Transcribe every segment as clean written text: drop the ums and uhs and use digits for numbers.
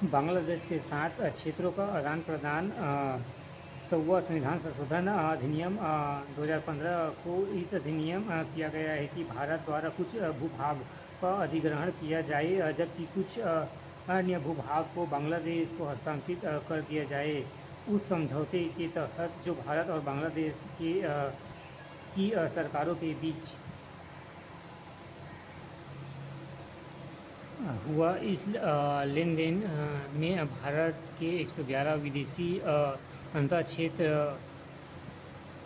बांग्लादेश के 7 क्षेत्रों का आदान-प्रदान 100वां संविधान संशोधन अधिनियम 2015 को इस अधिनियम किया गया है कि भारत द्वारा कुछ भूभाग का अधिग्रहण किया जाए, जबकि कुछ अन्य भूभाग को बांग्लादेश को हस्तांतरित कर दिया जाए। उस समझौते के तहत जो भारत और बांग्लादेश की सरकारों के बीच हुआ, इस लेन-देन में भारत के 111 विदेशी अंतःक्षेत्र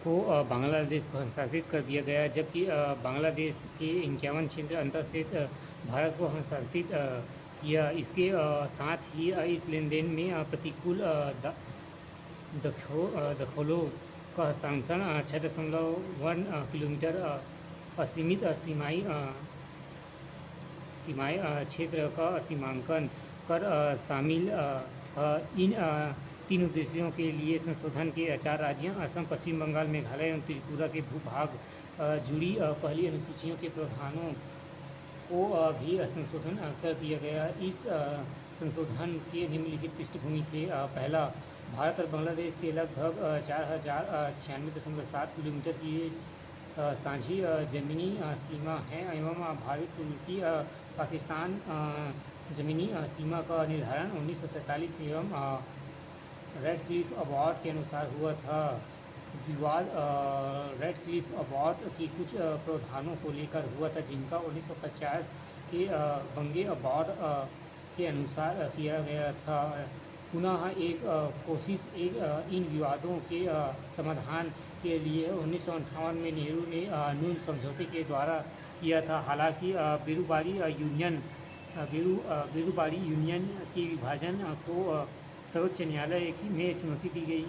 को बांग्लादेश को हस्तांतरित कर दिया गया, जबकि बांग्लादेश के 51 क्षेत्र अंतःक्षेत्र भारत को हस्तांतरित किया। इसके साथ ही इस लेन-देन में प्रतिकूल दखलों का हस्तांतरण 6.1 किलोमीटर असीमित सीमाई क्षेत्र का सीमांकन कर शामिल था। इन 3 उद्देश्यों के लिए संशोधन के 4 राज्यों असम, पश्चिम बंगाल, मेघालय एवं त्रिपुरा के भूभाग जुड़ी पहली अनुसूचियों के प्रावधानों को भी संशोधन कर दिया गया। इस संशोधन के निम्नलिखित पृष्ठभूमि थे। पहला, भारत और बांग्लादेश के लगभग 4096.7 किलोमीटर की साझी ज़मीनी सीमा है एवं भारत तुर्की पाकिस्तान ज़मीनी सीमा का निर्धारण 1947 एवं रेडक्लिफ अवार्ड के अनुसार हुआ था। विवाद रेडक्लिफ अवार्ड की कुछ प्रावधानों को लेकर हुआ था, जिनका 1950 के बंगे अवार्ड के अनुसार किया गया था। पुनः एक कोशिश इन विवादों के समाधान के लिए 1958 में नेहरू ने नून समझौते के द्वारा किया था। हालांकि बेरूबारी यूनियन के विभाजन को सर्वोच्च न्यायालय में चुनौती दी गई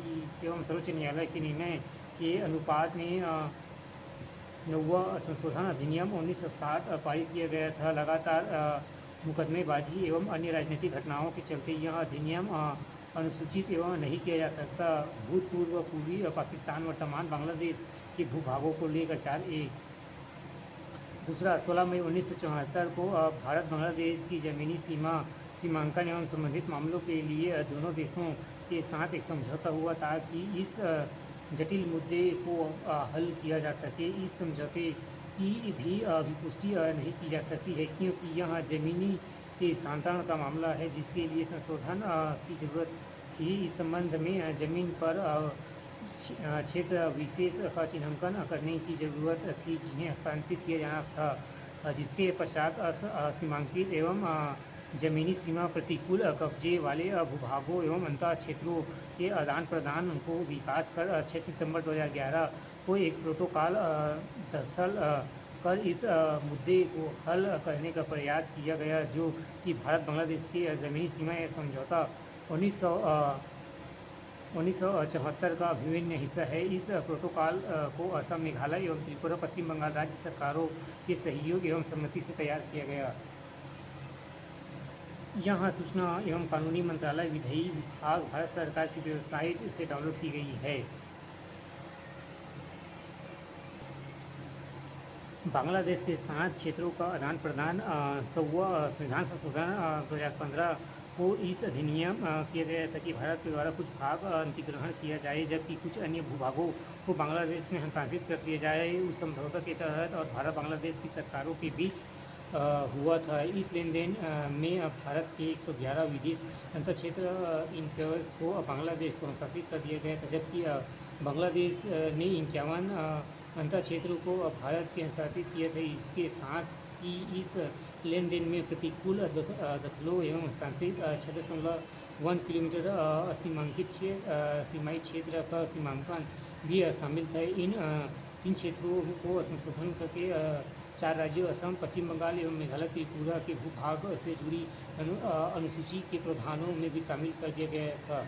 एवं सर्वोच्च न्यायालय के निर्णय के अनुपात में 9वां संशोधन अधिनियम 1960 पारित किया गया था। लगातार मुकदमेबाजी एवं अन्य राजनीतिक घटनाओं के चलते यह अधिनियम अनुसूचित एवं नहीं किया जा सकता। भूतपूर्व पूर्वी पाकिस्तान वर्तमान बांग्लादेश के भूभागों को लेकर 4A। दूसरा, 16 मई 1974 को भारत बांग्लादेश की ज़मीनी सीमांकन एवं संबंधित मामलों के लिए दोनों देशों के साथ एक समझौता हुआ ताकि इस जटिल मुद्दे को हल किया जा सके। इस समझौते की भी पुष्टि नहीं की जा सकती है, क्योंकि यह ज़मीनी के स्थानांतरण का मामला है, जिसके लिए संशोधन की ज़रूरत थी। इस संबंध में ज़मीन पर क्षेत्र विशेष का चिन्हांकन करने की ज़रूरत थी, जिन्हें हस्तांतरित किया जाना था, जिसके पश्चात सीमांकित एवं ज़मीनी सीमा प्रतिकूल कब्जे वाले भूभागों एवं अंतर क्षेत्रों के आदान प्रदान को विकास कर 6 सितंबर 2011 को एक प्रोटोकॉल दरअसल कर इस मुद्दे को हल करने का प्रयास किया गया, जो कि भारत बांग्लादेश के ज़मीनी सीमा समझौता 1974 का अभिन्न हिस्सा है। इस प्रोटोकॉल को असम, मेघालय एवं त्रिपुरा पश्चिम बंगाल राज्य सरकारों के सहयोग एवं सम्मति से तैयार किया गया। यहाँ सूचना एवं कानूनी मंत्रालय विधि विभाग भारत सरकार की वेबसाइट से डाउनलोड की गई है। बांग्लादेश के 7 क्षेत्रों का आदान प्रदान 100वां संविधान संशोधन 2015 को इस अधिनियम किया गया था कि भारत के द्वारा कुछ भाग अधिग्रहण किया जाए, जबकि कुछ अन्य भूभागों को बांग्लादेश में हस्तांतरित कर दिया जाए। उस समझौता के तहत और भारत बांग्लादेश की सरकारों के बीच हुआ था। इस लेन-देन में भारत के 111 विदेश अंतःक्षेत्र इनक्लेव्स को बांग्लादेश को हस्तांतरित कर दिया गया था, जबकि बांग्लादेश ने 51 अंतःक्षेत्रों को भारत के हस्तांतरित किए थे। इसके साथ ही इस लेन-देन में प्रतिकूल दखलों एवं हस्तांतरित 6.1 किलोमीटर सीमांकित सीमाई क्षेत्र का सीमांकन भी शामिल था। इन 3 क्षेत्रों को संशोधन करके 4 राज्यों असम, पश्चिम बंगाल एवं मेघालय त्रिपुरा के भूभाग से जुड़ी अनुसूची के प्रावधानों में भी शामिल कर दिया गया था।